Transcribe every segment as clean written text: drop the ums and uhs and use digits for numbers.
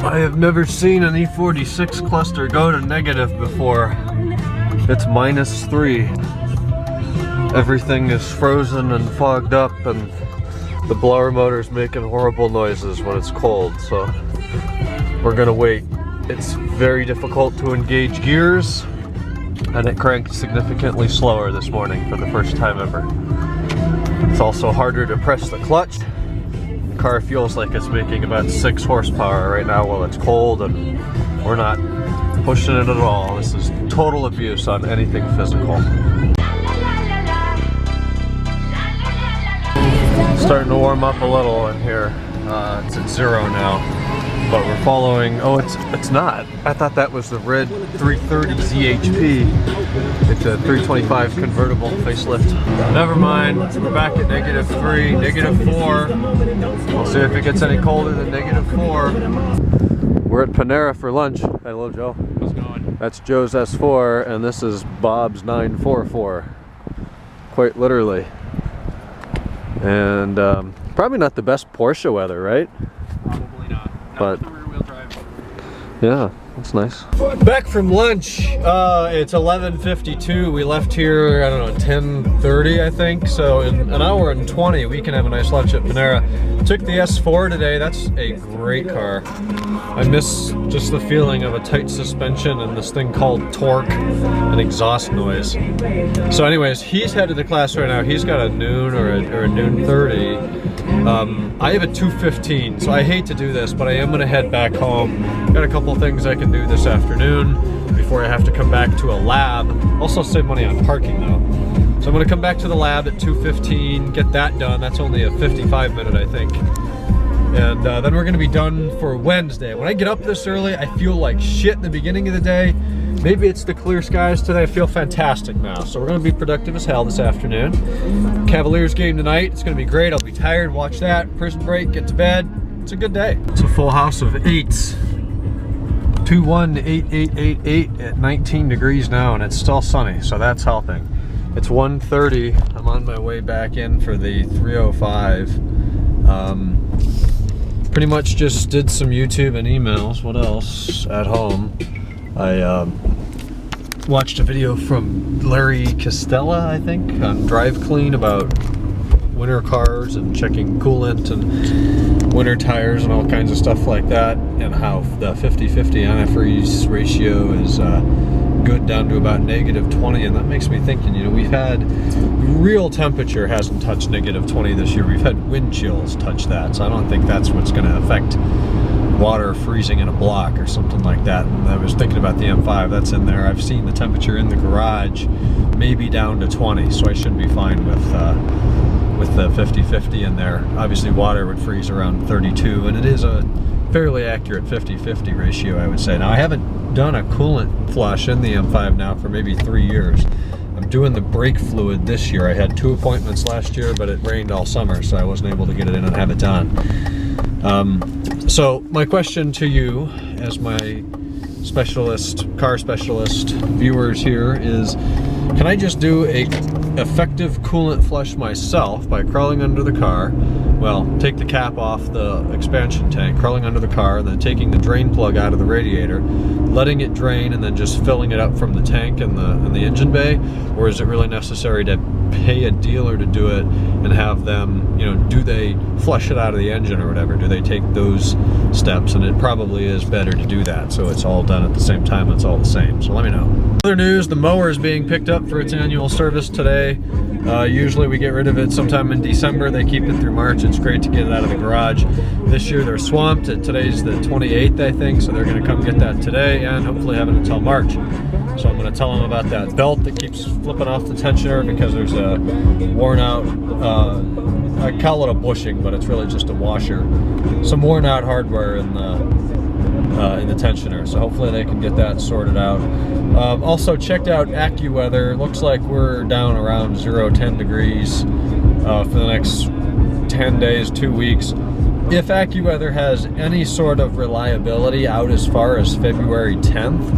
I have never seen an E46 cluster go to negative before. It's -3. Everything is frozen and fogged up, and the blower motor's making horrible noises when it's cold, so we're gonna wait. It's very difficult to engage gears, and it cranked significantly slower this morning for the first time ever. It's also harder to press the clutch. The car feels like it's making about 6 horsepower right now while it's cold, and we're not pushing it at all. This is total abuse on anything physical. Starting to warm up a little in here. It's at 0 now, but we're following. Oh, it's not. I thought that was the red 330 ZHP. It's a 325 convertible facelift. Never mind. We're back at -3, -4. We'll see if it gets any colder than -4. We're at Panera for lunch. Hello, Joe. How's it going? That's Joe's S4, and this is Bob's 944. Quite literally. And probably not the best Porsche weather, right? Probably not. But the rear-wheel drive. yeah, that's nice. Back from lunch. It's 11:52. We left here, I don't know, 10:30, I think. So in an hour and 20, we can have a nice lunch at Panera. Took the S4 today. That's a great car. I miss just the feeling of a tight suspension and this thing called torque and exhaust noise. So anyways, he's headed to class right now. He's got a noon or a noon 30. I have a 2:15, so I hate to do this, but I am gonna head back home. Got a couple things I can do this afternoon before I have to come back to a lab. Also save money on parking though. So I'm gonna come back to the lab at 2:15, get that done. That's only a 55-minute, I think. And then we're gonna be done for Wednesday. When I get up this early, I feel like shit in the beginning of the day. Maybe it's the clear skies today. I feel fantastic now. So we're gonna be productive as hell this afternoon. Cavaliers game tonight. It's gonna be great. I'll be tired, watch that. Prison break, get to bed. It's a good day. It's a full house of 8s. 218888 at 19 degrees now, and it's still sunny, so that's helping. It's 1:30. I'm on my way back in for the 305. Pretty much just did some YouTube and emails. What else? At home. I watched a video from Larry Costella, I think, on Drive Clean about winter cars and checking coolant and winter tires and all kinds of stuff like that, and how the 50-50 antifreeze ratio is good down to about -20, and that makes me thinking, you know, we've had real temperature hasn't touched -20 this year. We've had wind chills touch that, so I don't think that's what's going to affect water freezing in a block or something like that. And I was thinking about the M5, that's in there. I've seen the temperature in the garage maybe down to 20, so I should be fine with the 50-50 in there. Obviously water would freeze around 32, and it is a fairly accurate 50-50 ratio, I would say. Now I haven't done a coolant flush in the M5 now for maybe 3 years. I'm doing the brake fluid this year. I had 2 appointments last year, but it rained all summer, so I wasn't able to get it in and have it done. So my question to you, as my specialist, car specialist viewers here, is can I just do a effective coolant flush myself by crawling under the car? Well, take the cap off the expansion tank, crawling under the car, and then taking the drain plug out of the radiator, letting it drain, and then just filling it up from the tank and the engine bay? Or is it really necessary to pay a dealer to do it and have them, you know, do they flush it out of the engine or whatever? Do they take those steps? And it probably is better to do that, so it's all done at the same time, it's all the same. So let me know. Other news, the mower is being picked up for its annual service today. Usually we get rid of it sometime in December. They keep it through March. It's great to get it out of the garage. This year they're swamped. Today's the 28th, I think, so they're going to come get that today and hopefully have it until March. So I'm going to tell them about that belt that keeps flipping off the tensioner because there's a worn out, I call it a bushing, but it's really just a washer. Some worn out hardware in the tensioner, so hopefully they can get that sorted out. Also checked out AccuWeather. Looks like we're down around 0-10 degrees for the next 10 days, 2 weeks. If AccuWeather has any sort of reliability out as far as February 10th,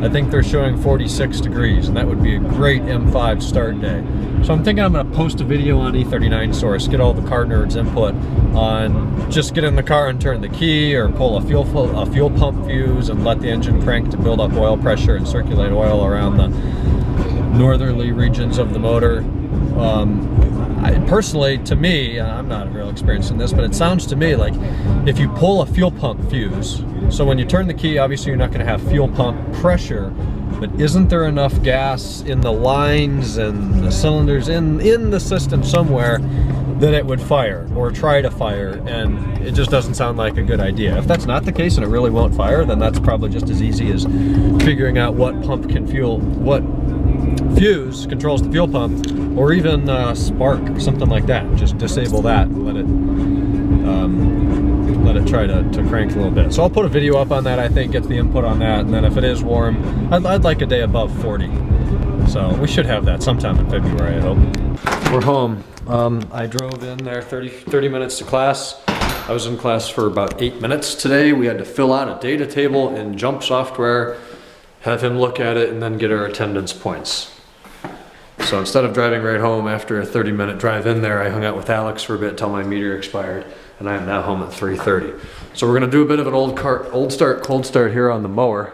I think they're showing 46 degrees, and that would be a great M5 start day. So I'm thinking I'm going to post a video on E39 Source, get all the car nerds' input on just get in the car and turn the key, or pull a fuel pump fuse and let the engine crank to build up oil pressure and circulate oil around the northerly regions of the motor. Personally, to me, I'm not real experienced in this, but it sounds to me like if you pull a fuel pump fuse, so when you turn the key, obviously you're not going to have fuel pump pressure, but isn't there enough gas in the lines and the cylinders in the system somewhere that it would fire or try to fire? And it just doesn't sound like a good idea. If that's not the case and it really won't fire, then that's probably just as easy as figuring out what pump can fuel, what fuse controls the fuel pump, or even spark or something like that. Just disable that and let it try to crank a little bit. So I'll put a video up on that, I think, get the input on that, and then if it is warm, I'd like a day above 40. So we should have that sometime in February, I hope. We're home. I drove in there 30 minutes to class. I was in class for about 8 minutes today. We had to fill out a data table in Jump software, have him look at it, and then get our attendance points. So instead of driving right home after a 30-minute drive in there, I hung out with Alex for a bit till my meter expired, and I am now home at 3:30. So we're gonna do a bit of an old start, cold start here on the mower.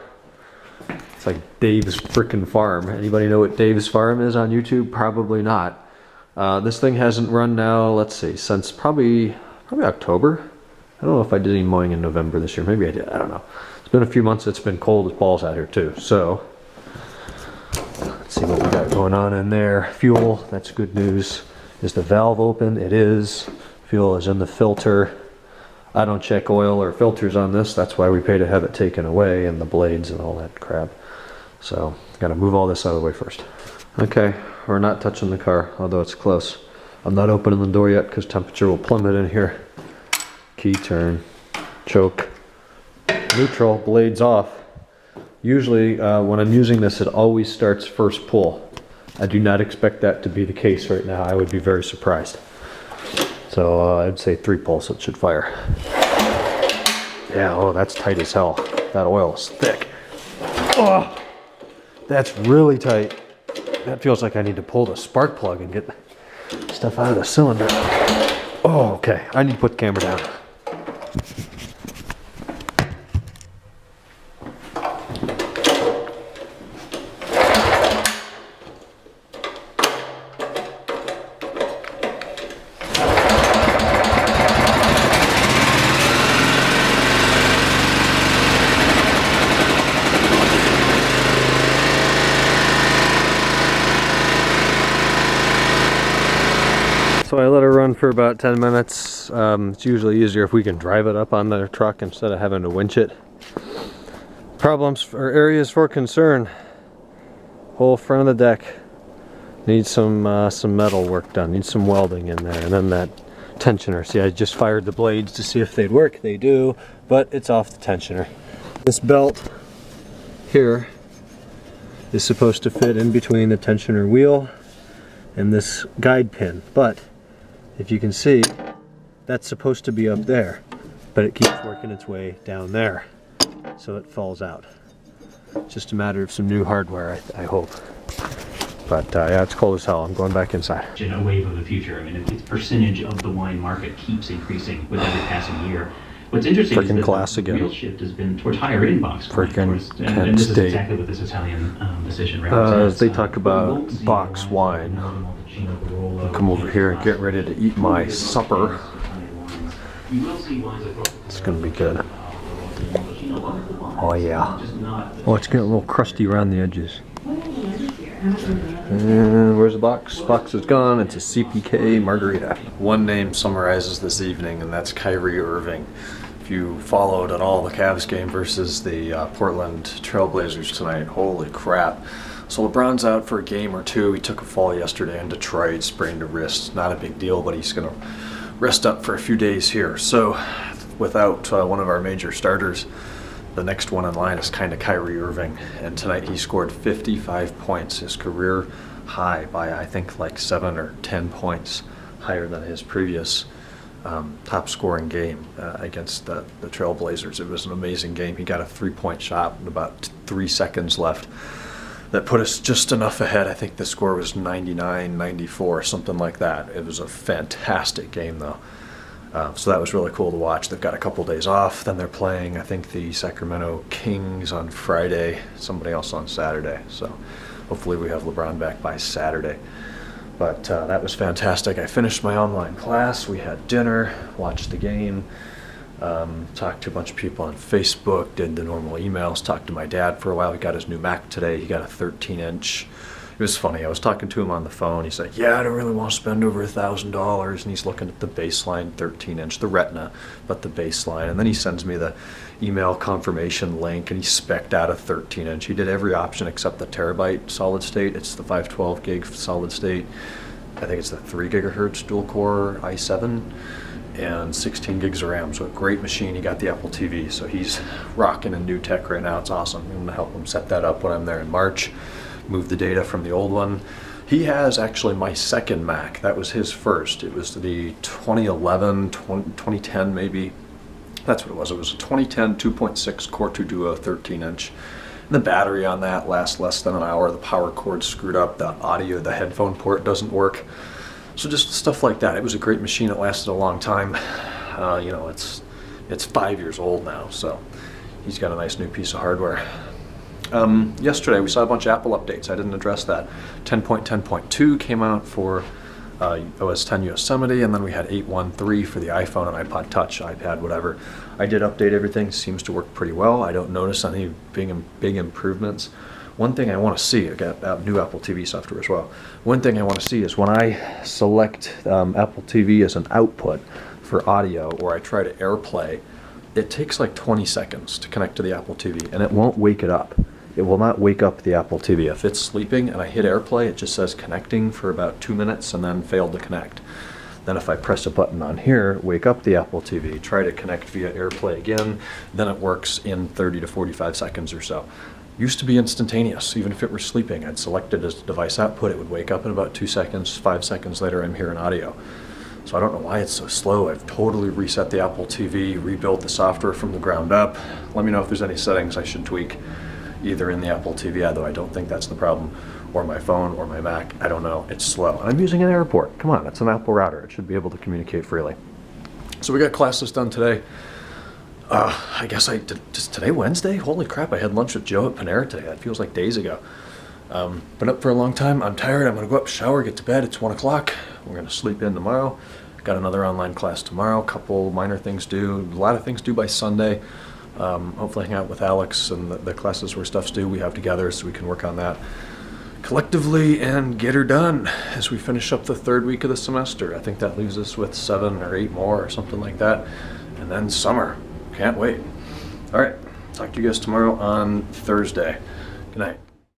It's like Dave's frickin' farm. Anybody know what Dave's farm is on YouTube? Probably not. This thing hasn't run now, let's see, since probably October. I don't know if I did any mowing in November this year. Maybe I did, I don't know. It's been a few months. It's been cold as balls out here too. So let's see what we got going on in there. Fuel, that's good news. Is the valve open? It is. Fuel is in the filter. I don't check oil or filters on this. That's why we pay to have it taken away, and the blades and all that crap. So gotta move all this out of the way first. Okay, we're not touching the car, although it's close. I'm not opening the door yet because temperature will plummet in here. Key turn, choke, neutral, blades off. Usually when I'm using this, it always starts first pull. I do not expect that to be the case right now. I would be very surprised. So I'd say 3 pulls, it should fire. Yeah, oh, that's tight as hell. That oil is thick. Oh, that's really tight. That feels like I need to pull the spark plug and get stuff out of the cylinder. Oh, okay. I need to put the camera down. So I let her run for about 10 minutes. It's usually easier if we can drive it up on the truck instead of having to winch it. Problems or areas for concern. Whole front of the deck needs some metal work done. Needs some welding in there, and then that tensioner. See, I just fired the blades to see if they'd work. They do, but it's off the tensioner. This belt here is supposed to fit in between the tensioner wheel and this guide pin, but if you can see, that's supposed to be up there, but it keeps working its way down there, so it falls out. It's just a matter of some new hardware, I hope. But yeah, it's cold as hell. I'm going back inside. A wave of the future. I mean, its percentage of the wine market keeps increasing with every passing year. What's interesting is that the real shift has been towards higher end box wine. And this is exactly what this Italian decision represents. They talk about box wine. I'll come over here and get ready to eat my supper. It's gonna be good. Oh yeah. Oh, it's getting a little crusty around the edges. And where's the box? Box is gone. It's a CPK margarita. One name summarizes this evening, and that's KYRIE Irving. If you followed at all the Cavs game versus the Portland Trailblazers tonight, holy crap. So LeBron's out for a game or two. He took a fall yesterday in Detroit, sprained a wrist. Not a big deal, but he's going to rest up for a few days here. So without one of our major starters, the next one in line is kind of KYRIE Irving. And tonight he scored 55 points, his career high by I think like 7 or 10 points higher than his previous top scoring game against the Trailblazers. It was an amazing game. He got a 3-point shot with about 3 seconds left. That put us just enough ahead. I think the score was 99-94, something like that. It was a fantastic game though. So that was really cool to watch. They've got a couple days off. Then they're playing, I think, the Sacramento Kings on Friday, somebody else on Saturday. So hopefully we have LeBron back by Saturday. But that was fantastic. I finished my online class. We had dinner, watched the game, talked to a bunch of people on Facebook, did the normal emails, talked to my dad for a while. He got his new Mac today. He got a 13-inch. It was funny. I was talking to him on the phone. He's like, yeah, I don't really want to spend over $1,000. And he's looking at the baseline 13-inch, the Retina, but the baseline. And then he sends me the email confirmation link, and he spec'd out a 13-inch. He did every option except the terabyte solid state. It's the 512 gig solid state. I think it's the 3 gigahertz dual core i7 and 16 gigs of RAM. So a great machine. He got the Apple TV. So he's rocking a new tech right now. It's awesome. I'm going to help him set that up when I'm there in March. Move the data from the old one. He has actually my second Mac. That was his first. It was the 2010 maybe. That's what it was. It was a 2010 2.6 Core 2 Duo 13-inch. The battery on that lasts less than an hour. The power cord's screwed up. The audio, the headphone port doesn't work. So just stuff like that. It was a great machine. It lasted a long time. You know, it's 5 years old now, so he's got a nice new piece of hardware. Yesterday we saw a bunch of Apple updates. I didn't address that. 10.10.2 came out for OS 10 Yosemite, and then we had 8.1.3 for the iPhone and iPod Touch, iPad, whatever. I did update everything. Seems to work pretty well. I don't notice any big improvements. One thing I want to see, I got new Apple TV software as well. One thing I want to see is when I select Apple TV as an output for audio, or I try to AirPlay, it takes like 20 seconds to connect to the Apple TV, and it won't wake it up. It will not wake up the Apple TV. If it's sleeping and I hit AirPlay, it just says connecting for about 2 minutes and then failed to connect. Then if I press a button on here, wake up the Apple TV, try to connect via AirPlay again, then it works in 30 to 45 seconds or so. Used to be instantaneous. Even if it were sleeping, I'd select it as device output, it would wake up in about 2 seconds, 5 seconds later I'm hearing audio. So I don't know why it's so slow. I've totally reset the Apple TV, rebuilt the software from the ground up. Let me know if there's any settings I should tweak, either in the Apple TV, although I don't think that's the problem, or my phone, or my Mac. I don't know. It's slow. And I'm using an airport. Come on, it's an Apple router. It should be able to communicate freely. So we got classes done today. I guess is today Wednesday? Holy crap, I had lunch with Joe at Panera today. That feels like days ago. Been up for a long time. I'm tired. I'm going to go up, shower, get to bed. It's 1 o'clock. We're going to sleep in tomorrow. Got another online class tomorrow. A couple minor things due. A lot of things due by Sunday. Hopefully hang out with Alex and the classes where stuff's due we have together, so we can work on that collectively and get her done as we finish up the 3rd week of the semester. I think that leaves us with 7 or 8 more or something like that. And then summer. Can't wait. All right. Talk to you guys tomorrow on Thursday. Good night.